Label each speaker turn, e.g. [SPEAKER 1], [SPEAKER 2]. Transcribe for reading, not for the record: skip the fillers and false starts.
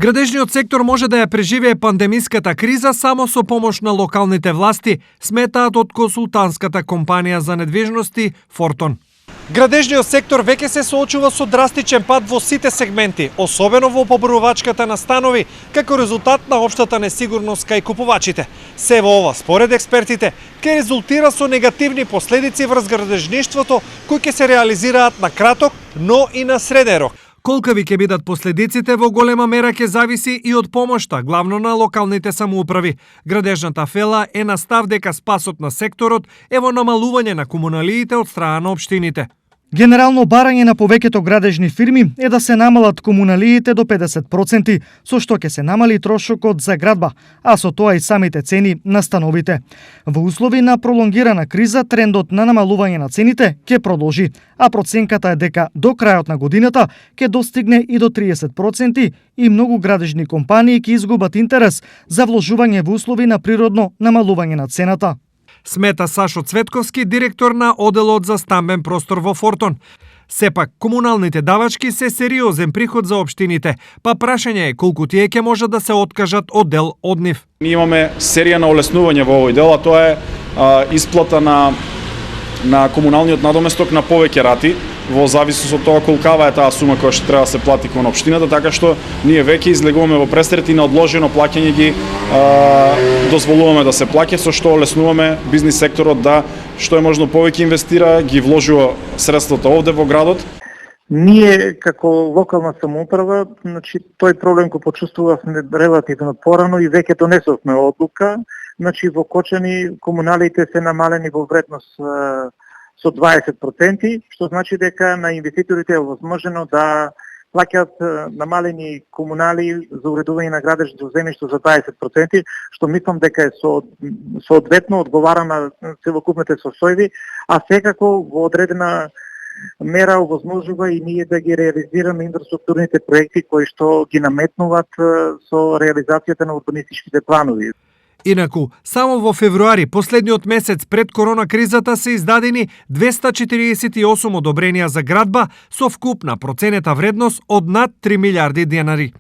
[SPEAKER 1] Градежниот сектор може да ја преживее пандемиската криза само со помош на локалните власти, сметаат од консултантската компанија за недвижности Фортон. Градежниот сектор веќе се соочува со драстичен пад во сите сегменти, особено во поборувачката на станови, како резултат на општата несигурност кај купувачите. Се во ова, според експертите, ќе резултира со негативни последици врз градежништвото, кои ќе се реализираат на краток, но и на среден рок. Колкави ќе бидат последиците, во голема мера ќе зависи и од помошта, главно на локалните самоуправи. Градежната фела е на став дека спасот на секторот е во намалување на комуналиите од страна на општините.
[SPEAKER 2] Генерално барање на повеќето градежни фирми е да се намалат комуналиите до 50%, со што ќе се намали трошокот за градба, а со тоа и самите цени на становите. Во услови на пролонгирана криза, трендот на намалување на цените ќе продолжи, а проценката е дека до крајот на годината ќе достигне и до 30% и многу градежни компании ќе изгубат интерес за вложување во услови на природно намалување на цената.
[SPEAKER 1] Смета Сашо Цветковски, директор на оделот за стамбен простор во Фортон. Сепак, комуналните давачки се сериозен приход за општините, па прашање е колку тие ќе можат да се откажат од дел од нив.
[SPEAKER 3] Ние имаме серија на олеснување во овој дел, а тоа е исплата на комуналниот надоместок на повеќе рати, во зависност од тоа колкава е таа сума која што треба да се плати кон општината, така што ние веќе излегуваме во престрет и на одложено плаќање ги дозволуваме да се плаќа, со што олеснуваме бизнис секторот да што е можно повеќе инвестира, ги вложува средствата овде во градот.
[SPEAKER 4] Ние како локална самоуправа, значи тој проблем го почувствувавме релативно порано и веќе донесовме одлука. Значи во Кочани комуналите се намалени во вредност со 20%, што значи дека на инвеститорите е возможно да плаќаат намалени комунали за уредување на градежното земјиште за 20%, што мислам дека е соодветно одговара на целокупните состојби, а секако во одредена мера овозможува и ние да ги реализираме инфраструктурните проекти кои што ги наметнуваат со реализацијата на урбанистичките планови.
[SPEAKER 1] Инаку, само во февруари, последниот месец пред корона кризата, се издадени 248 одобренија за градба со вкупна проценета вредност од над 3 милиарди денари.